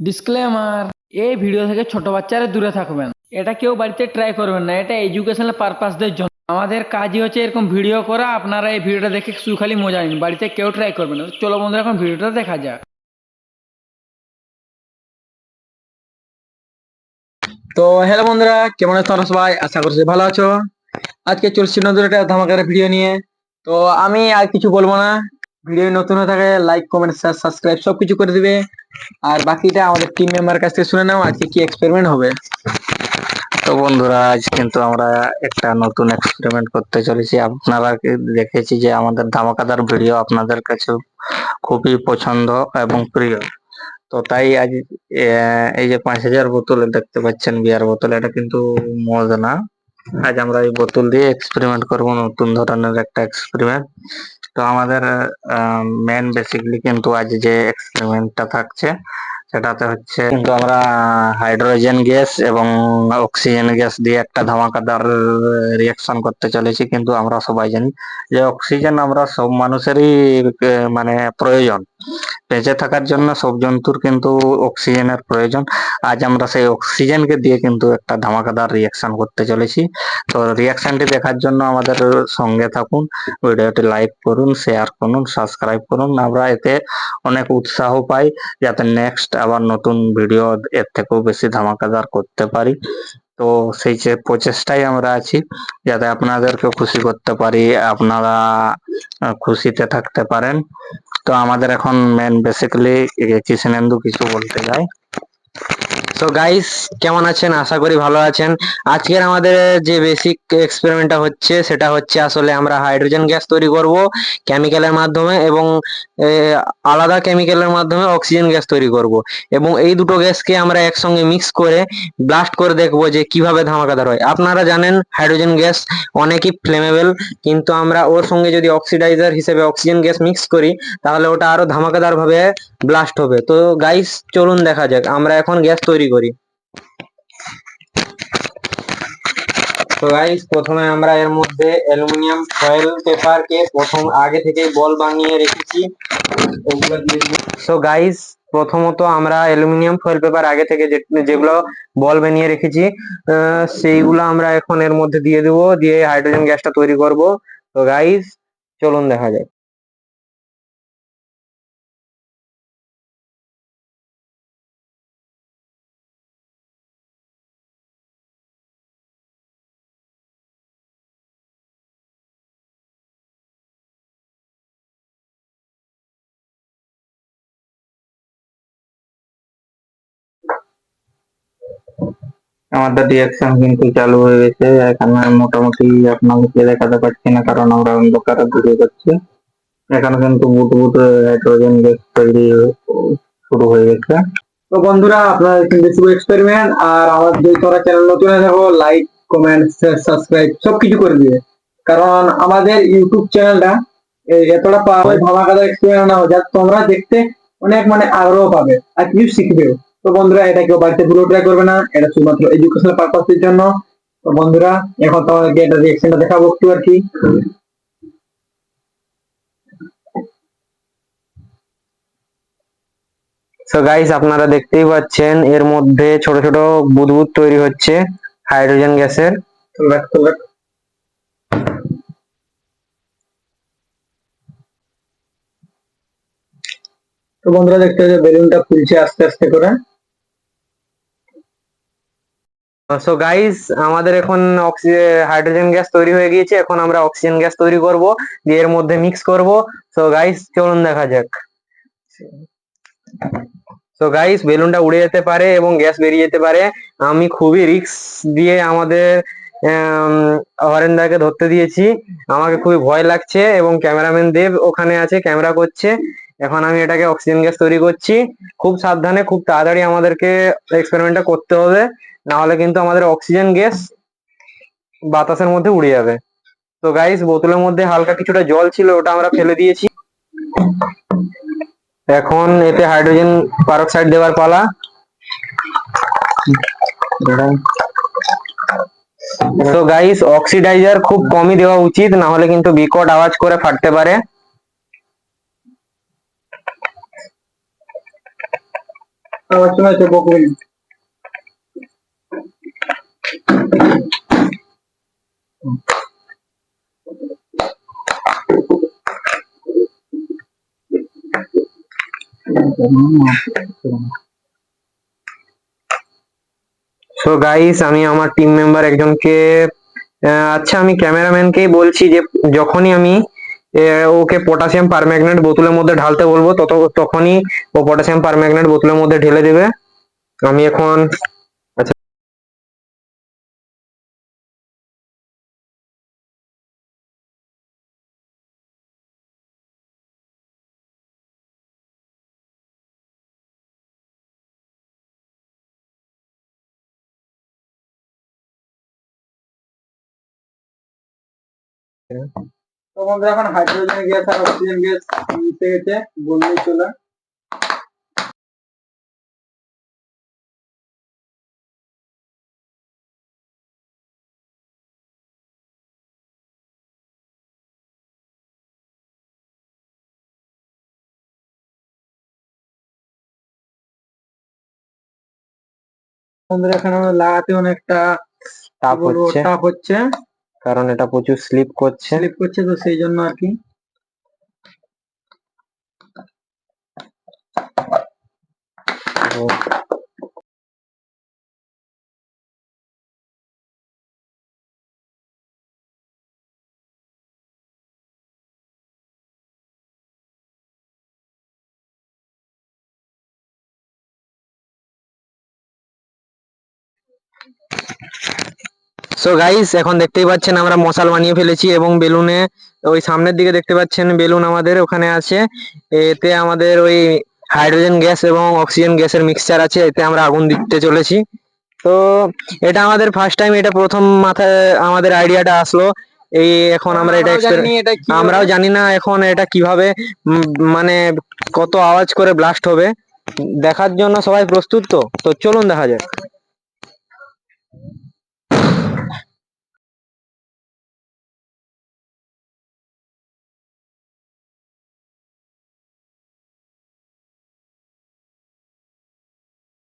Disclaimer, এই video থেকে ছোট বাচ্চারা দূরে থাকবেন। এটা কেউ বাড়িতে ট্রাই করবেন না, এটা এডুকেশনাল পারপাসদের জন্য। আমাদের কাজই হচ্ছে এরকম ভিডিও করা। আপনারা এই ভিডিওটা দেখে শুধু খালি মজা নিন, বাড়িতে কেউ ট্রাই করবেন না। চলো বন্ধুরা, এখন ভিডিওটা দেখা যাক। তো হ্যালো বন্ধুরা, কেমন আছো তোমরা সবাই? আশা করছি ভালো আছো। আজকে চলছি নতুন একটা ধামাকার ভিডিও নিয়ে। তো আমি আর কিছু বলবো না। ভিডিও নতুন হয়ে থাকে লাইক কমেন্ট শেয়ার সাবস্ক্রাইব সবকিছু করে দিবে। আর বাকিটা আমাদের টিম মেম্বার কাছ থেকে শুনে নাও আজকে কি এক্সপেরিমেন্ট হবে। তো বন্ধুরা, আজ কিন্তু আমরা একটা নতুন এক্সপেরিমেন্ট করতে চলেছি। আপনারা দেখেছি যে আমাদের ধামাকাদার ভিডিও আপনাদের কাছে খুবই পছন্দ এবং প্রিয়। তো তাই আজ এই যে 5,000 বোতল দেখতে পাচ্ছেন, বিয়ার বোতল, এটা কিন্তু মদ না। আজ আমরা এই বোতল দিয়ে এক্সপেরিমেন্ট করব, নতুন ধরনের একটা এক্সপেরিমেন্ট। তো আমাদের মেন বেসিকলি কিন্তু আজ যে এক্সপেরিমেন্টটা থাকছে সেটাতে হচ্ছে কিন্তু আমরা হাইড্রোজেন গ্যাস এবং অক্সিজেন গ্যাস দিয়ে একটা ধামাকাদার রিয়াকশন করতে চলেছি। কিন্তু আমরা সবাই জানি যে অক্সিজেন আমরা সব মানুষেরই মানে প্রয়োজন। বেঁচে থাকার জন্য সব জন্তুর কিন্তু অক্সিজেনের প্রয়োজন। আজ আমরা সেই অক্সিজেনকে দিয়ে কিন্তু একটা ধামাকাদার রিয়াকশন করতে চলেছি। তো রিয়াকশনটি দেখার জন্য আমাদের সঙ্গে থাকুন, ভিডিওটি লাইক করুন, শেয়ার করুন, সাবস্ক্রাইব করুন। আমরা এতে অনেক উৎসাহ পাই যাতে নেক্সট আবার নতুন ভিডিও এর থেকেও বেশি ধামাকাদার করতে পারি। তো সেই যে প্রচেষ্টায় আমরা আছি যাতে আপনাদেরকে খুশি করতে পারি, আপনারা খুশিতে থাকতে পারেন। তো আমাদের এখন মেন বেসিক্যালি কৃষ্ণেন্দু কিছু বলতে যায়। তো গাইস, কেমন আছেন? আশা করি ভালো আছেন। আজকের আমাদের যে বেসিক এক্সপেরিমেন্টটা হচ্ছে সেটা হচ্ছে আসলে আমরা হাইড্রোজেন গ্যাস তৈরি করব কেমিক্যালের মাধ্যমে, এবং আলাদা কেমিক্যালের মাধ্যমে অক্সিজেন গ্যাস তৈরি করব, এবং এই দুটো গ্যাসকে আমরা একসঙ্গে মিক্স করে ব্লাস্ট করে দেখব যে কিভাবে ধামাকাদার হয়। আপনারা জানেন হাইড্রোজেন গ্যাস অনেকই ফ্লেমেবল, কিন্তু আমরা ওর সঙ্গে যদি অক্সিডাইজার হিসেবে অক্সিজেন গ্যাস মিক্স করি তাহলে ওটা আরো ধামাকাদার ভাবে ব্লাস্ট হবে। তো গাইস, চলুন দেখা যাক আমরা এখন গ্যাস তৈরি করি। তো গাইস, প্রথমে আমরা এর মধ্যে অ্যালুমিনিয়াম ফয়েল পেপারকে প্রথম আগে থেকে বল বানিয়ে রেখেছি, ওগুলো দিয়ে দিব। সো গাইস, প্রথমত আমরা অ্যালুমিনিয়াম ফয়েল পেপার আগে থেকে যেগুলো বল বানিয়ে রেখেছি সেইগুলো আমরা এখন এর মধ্যে দিয়ে দেবো, দিয়ে হাইড্রোজেন গ্যাসটা তৈরি করব। তো গাইস, চলুন দেখা যাক। আমাদের রিয়াকশন কিন্তু চালু হয়ে গেছে। এখানে মোটামুটি আপনাদেরকে দেখাতে পাচ্ছি না কারণ আমরা অন্ধকারে ভিডিও করছি। এখানে কিন্তু বুট হাইড্রোজেন গ্যাস তৈরি শুরু হয়ে গেছে। তো বন্ধুরা, আপনারা কিন্তু শুধু এক্সপেরিমেন্ট, আর আমার যদি তোরা চ্যানেল নতুন হয়ে থাকো লাইক কমেন্ট শেয়ার সাবস্ক্রাইব সবকিছু করে দিবে, কারণ আমাদের ইউটিউব চ্যানেলটা এতটা পাওয়া ধামাকাদার এক্সপেরিমেন্ট না হয় যাতে তোমরা দেখতে অনেক আগ্রহ পাবে আর কিছু শিখবেও। তো বন্ধুরা, এটা কেউ বাড়িতে পুরো ট্রাই করবে না, এটা শুধুমাত্র এডুকেশনাল পারপাসের জন্য। তো বন্ধুরা, এখন তোমাদেরকে এটা রিঅ্যাকশনটা দেখাবো একটু আর কি। সো গাইস, আপনারা দেখতেই পাচ্ছেন এর মধ্যে ছোট ছোট বুদবুদ তৈরি হচ্ছে হাইড্রোজেন গ্যাসের। তো বন্ধুরা, দেখতে পাচ্ছেন বেলুনটা ফুলছে আস্তে আস্তে করে। সো গাইস, আমাদের এখন হাইড্রোজেন গ্যাস তৈরি হয়ে গিয়েছে। এখন আমরা অক্সিজেন গ্যাস তৈরি করব, দিয়ে এর মধ্যে মিক্স করব। সো গাইস, চলুন দেখা যাক। সো গাইস, বেলুনটা উড়ে যেতে পারে এবং গ্যাস বেরিয়ে যেতে পারে। আমি খুবই রিস্ক দিয়ে আমাদের হরেন্দাকে ধরতে দিয়েছি। আমাকে খুবই ভয় লাগছে, এবং ক্যামেরাম্যান দেব ওখানে আছে, ক্যামেরা করছে। এখন আমি এটাকে অক্সিজেন গ্যাস তৈরি করছি। খুব সাবধানে, খুব তাড়াতাড়ি আমাদেরকে এক্সপেরিমেন্টটা করতে হবে, না হলে কিন্তু আমাদের অক্সিজেন গ্যাস বাতাসের মধ্যে উড়ে যাবে। তো গাইস, বোতলের মধ্যে হালকা কিছুটা জল ছিল, ওটা আমরা ফেলে দিয়েছি। এখন এতে হাইড্রোজেন পারক্সাইড দেওয়ার পালা। তো গাইস, অক্সিডাইজার খুব কমই দেওয়া উচিত, না হলে কিন্তু বিকট আওয়াজ করে ফাটতে পারে। আবার শোনাচ্ছে বকরি। সো গাইস, আমি আমার টিম মেম্বার একজনকে আচ্ছা আমি ক্যামেরাম্যানকেই বলছি যে যখনই আমি ওকে পটাশিয়াম পারম্যাগনেট বোতলের মধ্যে ঢালতে বলবো তখনই ও পটাশিয়াম পারম্যাগনেট বোতলের মধ্যে ঢেলে দেবে। আমি এখন আচ্ছা তো বন্ধুরা এখন হাইড্রোজেন গ্যাস আর অক্সিজেন গ্যাস মিশে গেছে, বললেই চলে। বন্ধুরা এখন আমার লাগাতে অনেকটা টাফ হচ্ছে টাফ হচ্ছে, কারণ এটা প্রচুর স্লিপ করছে। স্লিপ করছে, তো সেই জন্য আর কি। তো সো গাইস, এখন দেখতেই পাচ্ছেন আমরা মশাল বানিয়ে ফেলেছি এবং বেলুনে ওই সামনের দিকে দেখতে পাচ্ছেন বেলুন আমাদের ওখানে আছে। এতে আমাদের ওই হাইড্রোজেন গ্যাস এবং অক্সিজেন গ্যাসের মিক্সচার আছে, এতে আমরা আগুন দিতে চলেছি। তো এটা আমাদের ফার্স্ট টাইম, এটা প্রথম মাথায় আমাদের আইডিয়াটা আসলো। এই এখন আমরা এটা আমরাও জানি না এখন এটা কিভাবে উম, মানে কত আওয়াজ করে ব্লাস্ট হবে। দেখার জন্য সবাই প্রস্তুত? তো তো চলুন দেখা যাক।